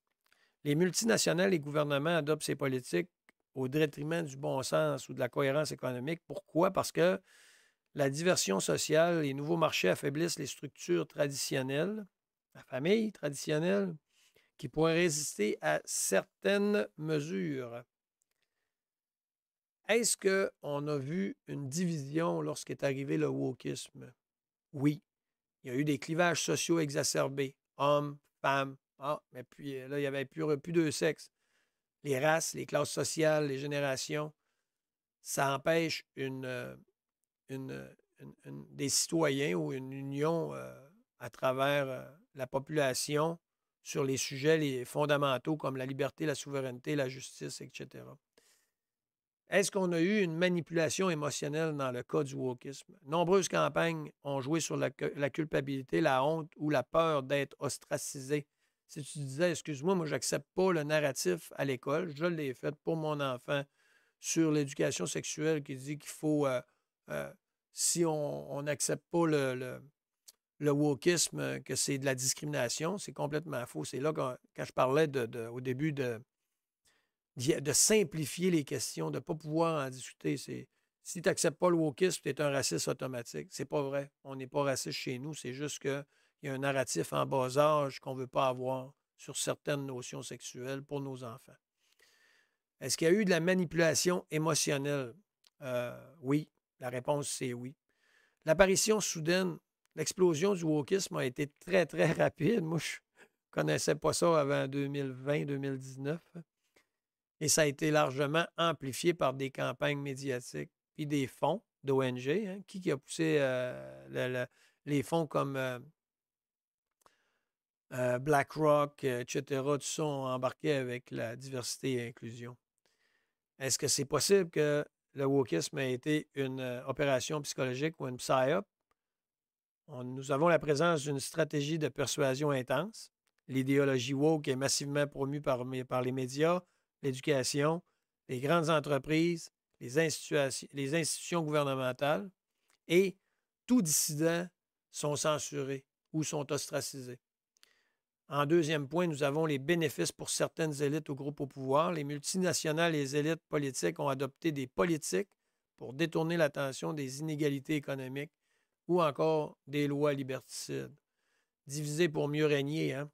Les multinationales et gouvernements adoptent ces politiques au détriment du bon sens ou de la cohérence économique. Pourquoi? Parce que la diversion sociale, les nouveaux marchés affaiblissent les structures traditionnelles, la famille traditionnelle, qui pourrait résister à certaines mesures. Est-ce qu'on a vu une division lorsqu'est arrivé le wokisme? Oui. Il y a eu des clivages sociaux exacerbés. Hommes, femmes. Mais puis là, il n'y avait plus deux sexes. Les races, les classes sociales, les générations. Ça empêche des citoyens ou une union à travers la population sur les sujets fondamentaux comme la liberté, la souveraineté, la justice, etc. Est-ce qu'on a eu une manipulation émotionnelle dans le cas du wokisme? Nombreuses campagnes ont joué sur la culpabilité, la honte ou la peur d'être ostracisé. Si tu disais, excuse-moi, moi, j'accepte pas le narratif à l'école, je l'ai fait pour mon enfant sur l'éducation sexuelle qui dit qu'il faut, si on n'accepte pas le wokisme, que c'est de la discrimination, c'est complètement faux. C'est là quand je parlais au début de simplifier les questions, de ne pas pouvoir en discuter. Si tu n'acceptes pas le wokisme, tu es un raciste automatique. C'est pas vrai. On n'est pas raciste chez nous. C'est juste qu'il y a un narratif en bas âge qu'on ne veut pas avoir sur certaines notions sexuelles pour nos enfants. Est-ce qu'il y a eu de la manipulation émotionnelle? Oui. La réponse, c'est oui. L'apparition soudaine, l'explosion du wokisme a été très, très rapide. Moi, je ne connaissais pas ça avant 2020-2019. Et ça a été largement amplifié par des campagnes médiatiques puis des fonds d'ONG. Hein, qui a poussé les fonds comme BlackRock, etc., tout ça ont embarqué avec la diversité et l'inclusion. Est-ce que c'est possible que le wokisme a été une opération psychologique ou une psyop? Nous avons la présence d'une stratégie de persuasion intense. L'idéologie woke est massivement promue par les médias, l'éducation, les grandes entreprises, les institutions gouvernementales, et tous dissidents sont censurés ou sont ostracisés. En deuxième point, nous avons les bénéfices pour certaines élites ou groupes au pouvoir. Les multinationales et les élites politiques ont adopté des politiques pour détourner l'attention des inégalités économiques ou encore des lois liberticides. Diviser pour mieux régner, hein?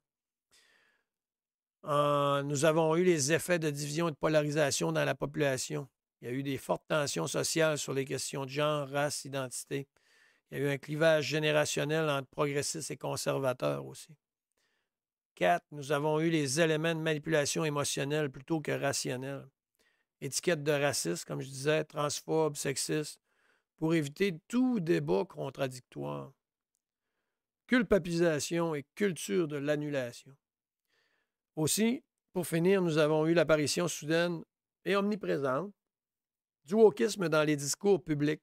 Nous avons eu les effets de division et de polarisation dans la population. Il y a eu des fortes tensions sociales sur les questions de genre, race, identité. Il y a eu un clivage générationnel entre progressistes et conservateurs aussi. 4, nous avons eu les éléments de manipulation émotionnelle plutôt que rationnelle. Étiquette de raciste, comme je disais, transphobe, sexiste, pour éviter tout débat contradictoire. Culpabilisation et culture de l'annulation. Aussi, pour finir, nous avons eu l'apparition soudaine et omniprésente du wokisme dans les discours publics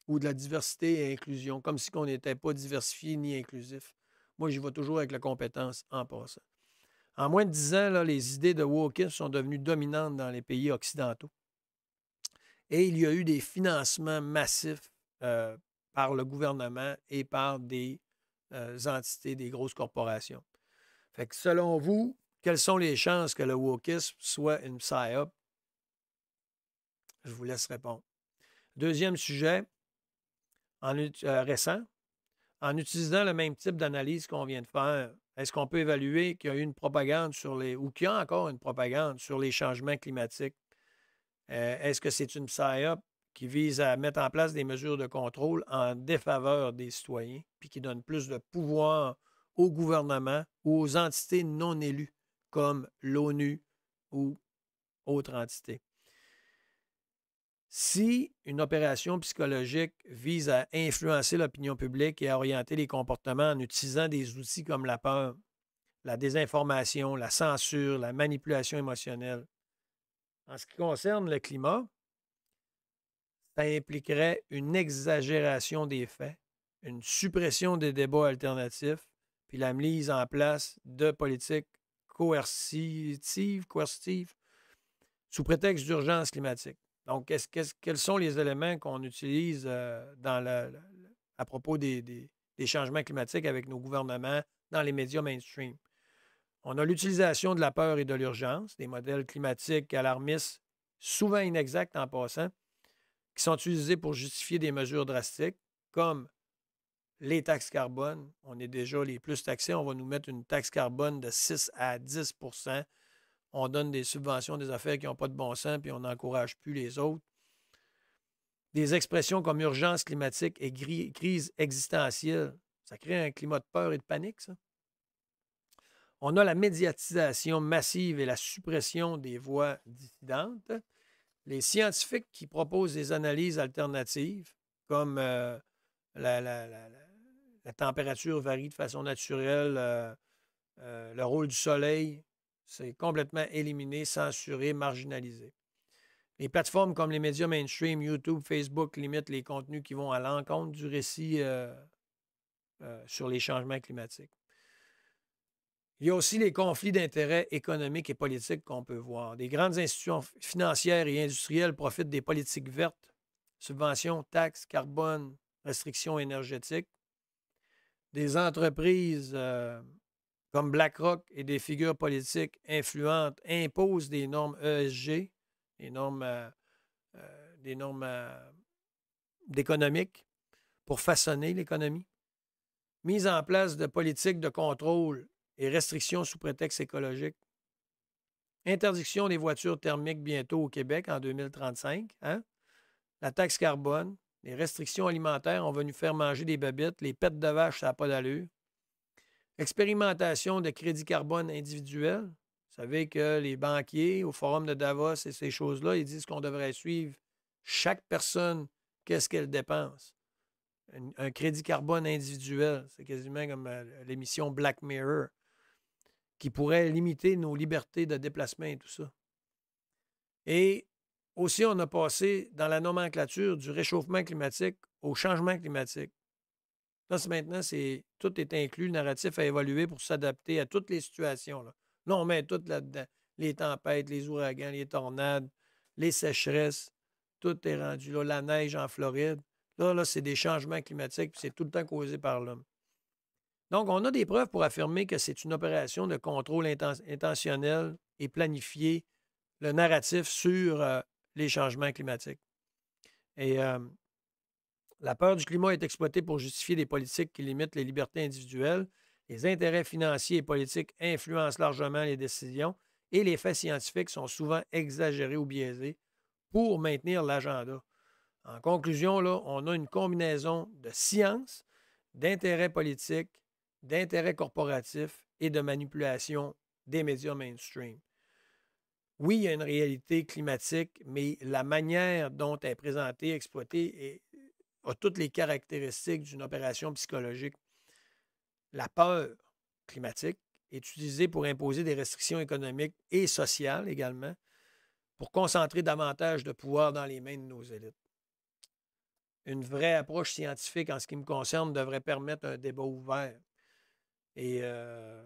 ou de la diversité et inclusion, comme si on n'était pas diversifié ni inclusif. Moi, j'y vais toujours avec la compétence en passant. En moins de 10 ans, là, les idées de wokisme sont devenues dominantes dans les pays occidentaux. Et il y a eu des financements massifs par le gouvernement et par des entités, des grosses corporations. Fait que selon vous, quelles sont les chances que le wokisme soit une psyop? Je vous laisse répondre. Deuxième sujet récent. En utilisant le même type d'analyse qu'on vient de faire, est-ce qu'on peut évaluer qu'il y a eu une propagande ou qu'il y a encore une propagande sur les changements climatiques? Est-ce que c'est une psyop qui vise à mettre en place des mesures de contrôle en défaveur des citoyens, puis qui donne plus de pouvoir au gouvernement ou aux entités non élues, comme l'ONU ou autres entités? Si une opération psychologique vise à influencer l'opinion publique et à orienter les comportements en utilisant des outils comme la peur, la désinformation, la censure, la manipulation émotionnelle, en ce qui concerne le climat, ça impliquerait une exagération des faits, une suppression des débats alternatifs, puis la mise en place de politiques coercitives sous prétexte d'urgence climatique. Donc, quels sont les éléments qu'on utilise à propos des changements climatiques avec nos gouvernements dans les médias mainstream? On a l'utilisation de la peur et de l'urgence, des modèles climatiques alarmistes, souvent inexacts en passant, qui sont utilisés pour justifier des mesures drastiques, comme les taxes carbone. On est déjà les plus taxés. On va nous mettre une taxe carbone de 6 à 10 %. On donne des subventions, des affaires qui n'ont pas de bon sens, puis on n'encourage plus les autres. Des expressions comme urgence climatique et crise existentielle, ça crée un climat de peur et de panique, ça. On a la médiatisation massive et la suppression des voix dissidentes. Les scientifiques qui proposent des analyses alternatives, comme la température varie de façon naturelle, le rôle du soleil, c'est complètement éliminé, censuré, marginalisé. Les plateformes comme les médias mainstream, YouTube, Facebook, limitent les contenus qui vont à l'encontre du récit sur les changements climatiques. Il y a aussi les conflits d'intérêts économiques et politiques qu'on peut voir. Des grandes institutions financières et industrielles profitent des politiques vertes, subventions, taxes, carbone, restrictions énergétiques. Des entreprises comme BlackRock et des figures politiques influentes imposent des normes ESG, des normes d'économique pour façonner l'économie. Mise en place de politiques de contrôle et restrictions sous prétexte écologique. Interdiction des voitures thermiques bientôt au Québec en 2035. Hein? La taxe carbone, les restrictions alimentaires ont venu faire manger des babites, les pets de vache, ça n'a pas d'allure. Expérimentation de crédit carbone individuel. Vous savez que les banquiers au forum de Davos et ces choses-là, ils disent qu'on devrait suivre chaque personne, qu'est-ce qu'elle dépense. Un crédit carbone individuel, c'est quasiment comme l'émission Black Mirror, qui pourrait limiter nos libertés de déplacement et tout ça. Et aussi, on a passé dans la nomenclature du réchauffement climatique au changement climatique. Là, maintenant, tout est inclus, le narratif a évolué pour s'adapter à toutes les situations. Là, on met tout là-dedans. Les tempêtes, les ouragans, les tornades, les sécheresses, tout est rendu là. La neige en Floride. Là, c'est des changements climatiques, puis c'est tout le temps causé par l'homme. Donc, on a des preuves pour affirmer que c'est une opération de contrôle intentionnel et planifié, le narratif sur les changements climatiques. Et la peur du climat est exploitée pour justifier des politiques qui limitent les libertés individuelles. Les intérêts financiers et politiques influencent largement les décisions et les faits scientifiques sont souvent exagérés ou biaisés pour maintenir l'agenda. En conclusion, là, on a une combinaison de science, d'intérêts politiques, d'intérêts corporatifs et de manipulation des médias mainstream. Oui, il y a une réalité climatique, mais la manière dont elle est présentée, exploitée, a toutes les caractéristiques d'une opération psychologique. La peur climatique est utilisée pour imposer des restrictions économiques et sociales également, pour concentrer davantage de pouvoir dans les mains de nos élites. Une vraie approche scientifique en ce qui me concerne devrait permettre un débat ouvert. Et je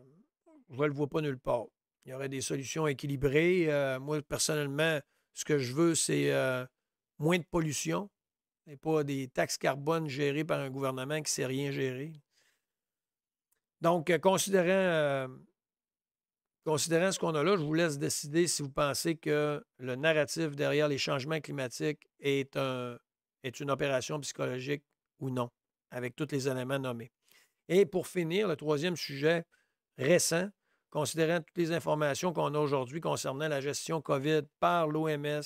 ne le vois pas nulle part. Il y aurait des solutions équilibrées. Moi, personnellement, ce que je veux, c'est moins de pollution et pas des taxes carbone gérées par un gouvernement qui ne sait rien gérer. Donc, considérant considérant ce qu'on a là, je vous laisse décider si vous pensez que le narratif derrière les changements climatiques est une opération psychologique ou non, avec tous les éléments nommés. Et pour finir, le troisième sujet récent, considérant toutes les informations qu'on a aujourd'hui concernant la gestion COVID par l'OMS,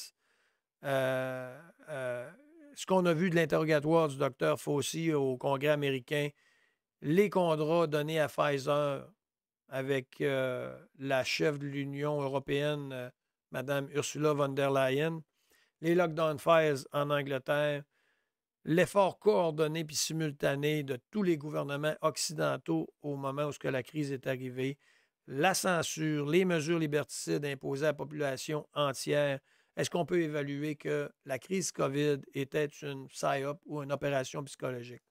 ce qu'on a vu de l'interrogatoire du Dr Fauci au Congrès américain, les contrats donnés à Pfizer avec la chef de l'Union européenne, Mme Ursula von der Leyen, les lockdown fires en Angleterre, l'effort coordonné puis simultané de tous les gouvernements occidentaux au moment où la crise est arrivée, la censure, les mesures liberticides imposées à la population entière. Est-ce qu'on peut évaluer que la crise COVID était une psy-op ou une opération psychologique?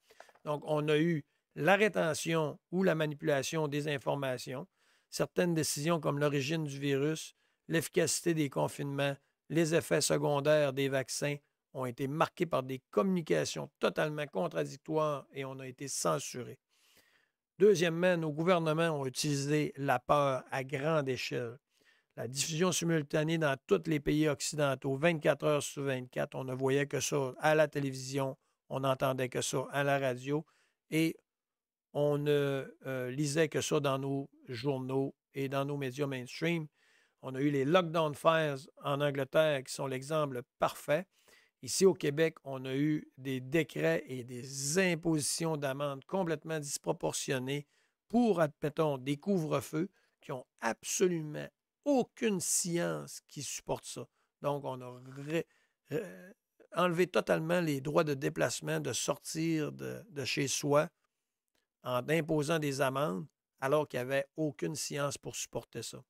Donc, on a eu la rétention ou la manipulation des informations, certaines décisions comme l'origine du virus, l'efficacité des confinements, les effets secondaires des vaccins ont été marqués par des communications totalement contradictoires et on a été censurés. Deuxièmement, nos gouvernements ont utilisé la peur à grande échelle. La diffusion simultanée dans tous les pays occidentaux, 24 heures sur 24, on ne voyait que ça à la télévision, on n'entendait que ça à la radio et on ne lisait que ça dans nos journaux et dans nos médias mainstream. On a eu les lockdown fires en Angleterre qui sont l'exemple parfait. Ici au Québec, on a eu des décrets et des impositions d'amendes complètement disproportionnées pour, admettons, des couvre-feux qui n'ont absolument aucune science qui supporte ça. Donc, on a enlevé totalement les droits de déplacement, de sortir de chez soi en imposant des amendes alors qu'il n'y avait aucune science pour supporter ça.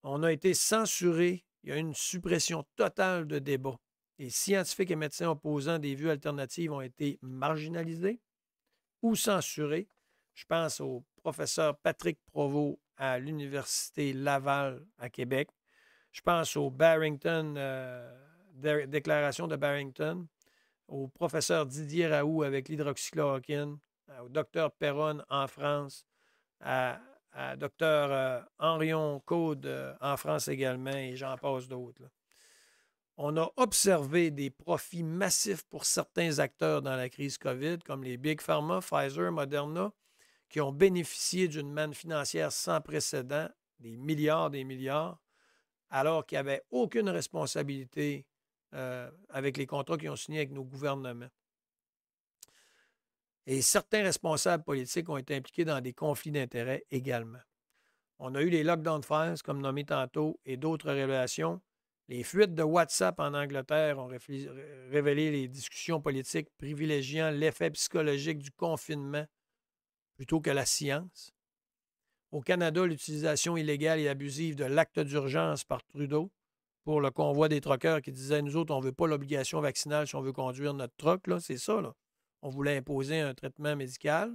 On a été censuré. Il y a eu une suppression totale de débat. Les scientifiques et médecins opposants des vues alternatives ont été marginalisés ou censurés. Je pense au professeur Patrick Provost à l'Université Laval à Québec. Je pense au Barrington, déclaration de Barrington, au professeur Didier Raoult avec l'hydroxychloroquine, au docteur Perron en France, à docteur Henrion Caude en France également, et j'en passe d'autres, là. On a observé des profits massifs pour certains acteurs dans la crise COVID, comme les Big Pharma, Pfizer, Moderna, qui ont bénéficié d'une manne financière sans précédent, des milliards, alors qu'ils n'avaient aucune responsabilité avec les contrats qu'ils ont signés avec nos gouvernements. Et certains responsables politiques ont été impliqués dans des conflits d'intérêts également. On a eu les lockdown fires, comme nommé tantôt, et d'autres révélations. Les fuites de WhatsApp en Angleterre ont révélé les discussions politiques privilégiant l'effet psychologique du confinement plutôt que la science. Au Canada, l'utilisation illégale et abusive de l'acte d'urgence par Trudeau pour le convoi des truckers qui disait « Nous autres, on ne veut pas l'obligation vaccinale si on veut conduire notre truck. » C'est ça, là. On voulait imposer un traitement médical,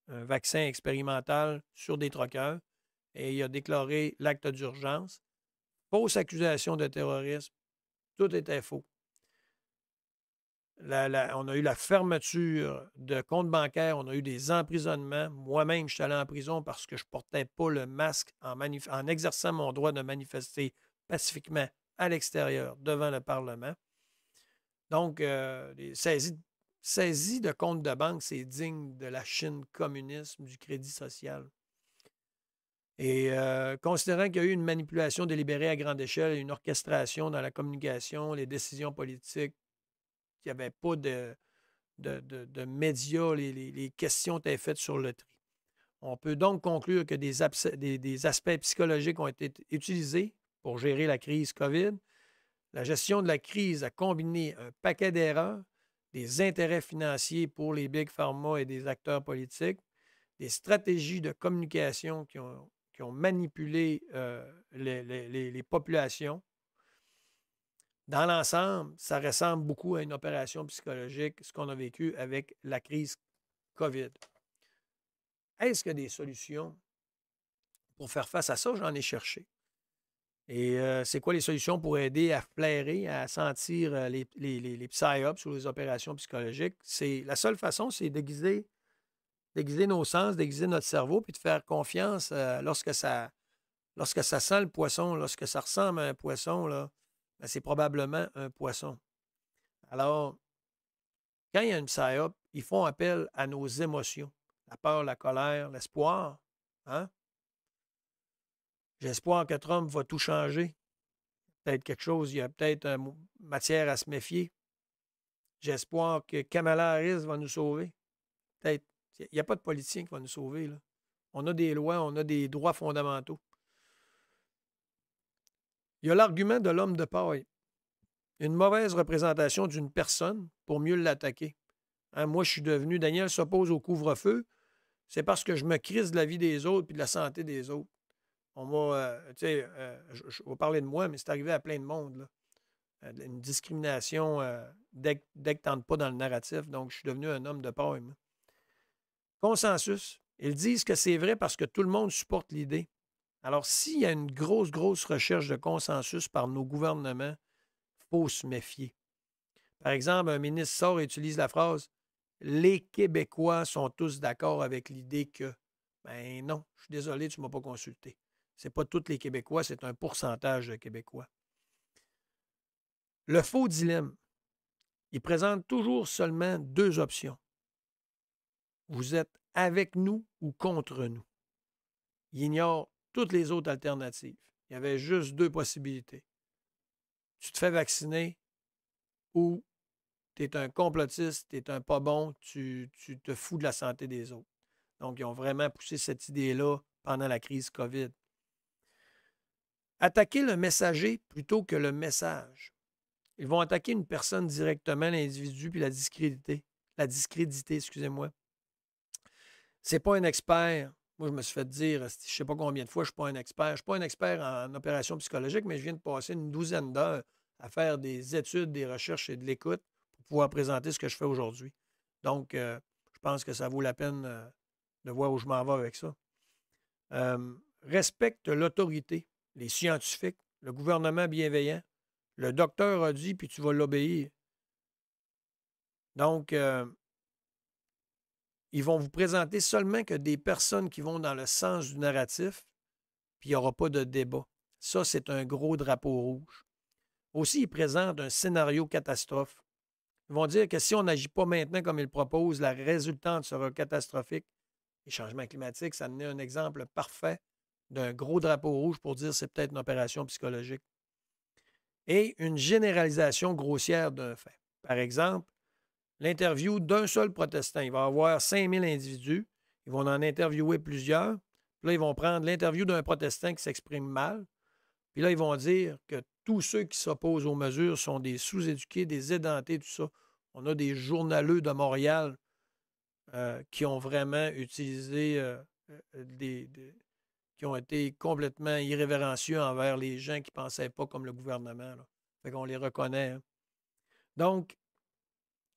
un vaccin expérimental sur des truckers, et il a déclaré l'acte d'urgence. Fausse accusation de terrorisme, tout était faux. On a eu la fermeture de comptes bancaires, on a eu des emprisonnements. Moi-même, je suis allé en prison parce que je ne portais pas le masque en exerçant mon droit de manifester pacifiquement à l'extérieur, devant le Parlement. Donc, les saisies de comptes de banque, c'est digne de la Chine communiste, du crédit social. Et considérant qu'il y a eu une manipulation délibérée à grande échelle, une orchestration dans la communication, les décisions politiques, qu'il n'y avait pas de médias, les questions étaient faites sur le tri. On peut donc conclure que des aspects psychologiques ont été utilisés pour gérer la crise COVID. La gestion de la crise a combiné un paquet d'erreurs, des intérêts financiers pour les Big Pharma et des acteurs politiques, des stratégies de communication qui ont manipulé les populations. Dans l'ensemble, ça ressemble beaucoup à une opération psychologique, ce qu'on a vécu avec la crise COVID. Est-ce qu'il y a des solutions pour faire face à ça? J'en ai cherché. Et c'est quoi les solutions pour aider à flairer, à sentir les psy-ops ou les opérations psychologiques? La seule façon, c'est déguiser nos sens, déguiser notre cerveau, puis de faire confiance lorsque ça lorsque ça sent le poisson, lorsque ça ressemble à un poisson, là, ben, c'est probablement un poisson. Alors, quand il y a une psyop, ils font appel à nos émotions. La peur, la colère, l'espoir. Hein? J'espère que Trump va tout changer. Peut-être quelque chose, il y a peut-être matière à se méfier. J'espère que Kamala Harris va nous sauver. Peut-être. Il n'y a pas de politicien qui va nous sauver, là. On a des lois, on a des droits fondamentaux. Il y a l'argument de l'homme de paille. Une mauvaise représentation d'une personne pour mieux l'attaquer. Hein, moi, je suis devenu... Daniel s'oppose au couvre-feu. C'est parce que je me crise de la vie des autres et de la santé des autres. On va... je vais parler de moi, mais c'est arrivé à plein de monde, là. Une discrimination dès que tu n'entres pas dans le narratif. Donc, je suis devenu un homme de paille, moi. Consensus. Ils disent que c'est vrai parce que tout le monde supporte l'idée. Alors, s'il y a une grosse recherche de consensus par nos gouvernements, il faut se méfier. Par exemple, un ministre sort et utilise la phrase « Les Québécois sont tous d'accord avec l'idée que… » Ben non, je suis désolé, tu ne m'as pas consulté. Ce n'est pas tous les Québécois, c'est un pourcentage de Québécois. Le faux dilemme. Il présente toujours seulement deux options. Vous êtes avec nous ou contre nous. Il ignore toutes les autres alternatives. Il y avait juste deux possibilités. Tu te fais vacciner ou tu es un complotiste, tu es un pas bon, tu te fous de la santé des autres. Donc, ils ont vraiment poussé cette idée-là pendant la crise COVID. Attaquer le messager plutôt que le message. Ils vont attaquer une personne directement, l'individu, puis la discréditer, excusez-moi. C'est pas un expert. Moi, je me suis fait dire, je ne sais pas combien de fois, je ne suis pas un expert. Je ne suis pas un expert en opération psychologique, mais je viens de passer une douzaine d'heures à faire des études, des recherches et de l'écoute pour pouvoir présenter ce que je fais aujourd'hui. Donc, je pense que ça vaut la peine de voir où je m'en vais avec ça. Respecte l'autorité, les scientifiques, le gouvernement bienveillant. Le docteur a dit, puis tu vas l'obéir. Donc, ils vont vous présenter seulement que des personnes qui vont dans le sens du narratif, puis il n'y aura pas de débat. Ça, c'est un gros drapeau rouge. Aussi, ils présentent un scénario catastrophe. Ils vont dire que si on n'agit pas maintenant comme ils le proposent, la résultante sera catastrophique. Les changements climatiques, ça donnait un exemple parfait d'un gros drapeau rouge pour dire que c'est peut-être une opération psychologique. Et une généralisation grossière d'un fait. Par exemple, l'interview d'un seul protestant. Il va y avoir 5000 individus. Ils vont en interviewer plusieurs. Puis là, ils vont prendre l'interview d'un protestant qui s'exprime mal. Puis là, ils vont dire que tous ceux qui s'opposent aux mesures sont des sous-éduqués, des édentés, tout ça. On a des journaleux de Montréal qui ont vraiment utilisé qui ont été complètement irrévérencieux envers les gens qui ne pensaient pas comme le gouvernement, là. Fait qu'on les reconnaît. Hein. Donc,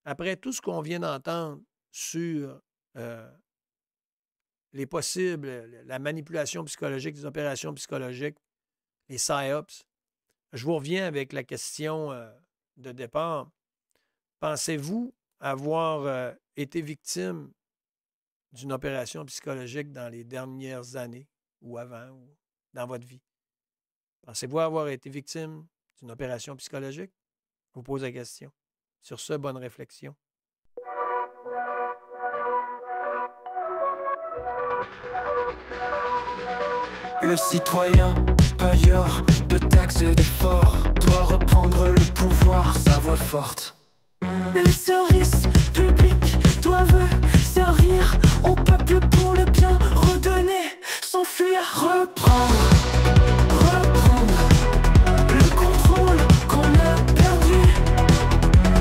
après tout ce qu'on vient d'entendre sur les possibles, la manipulation psychologique, les opérations psychologiques, les PSYOPs, je vous reviens avec la question de départ. Pensez-vous avoir été victime d'une opération psychologique dans les dernières années ou avant, ou dans votre vie? Pensez-vous avoir été victime d'une opération psychologique? Je vous pose la question. Sur ce, bonne réflexion. Le citoyen, payeur de taxes et d'efforts, doit reprendre le pouvoir, sa voix forte. Les services publics doivent servir au peuple pour le bien, redonner, s'enfuir, reprendre le contrôle qu'on a perdu.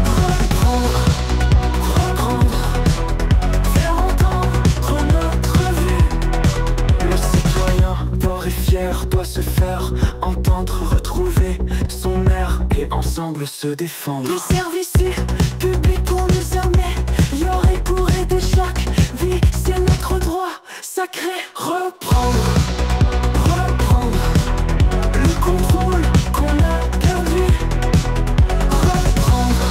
Reprendre, faire entendre notre vue. Le citoyen fort et fier doit se faire entendre, retrouver son air et ensemble se défendre. Les services publics pour nous armer, y aurait pour aider chaque vie, c'est notre droit sacré. Reprendre le contrôle qu'on a perdu. Reprendre,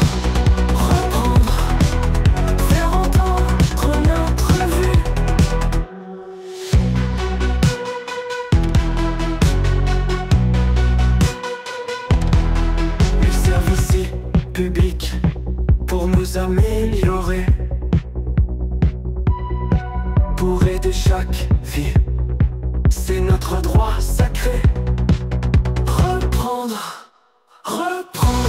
faire entendre notre vue. sauver chaque vie. C'est notre droit sacré. Reprendre, reprendre.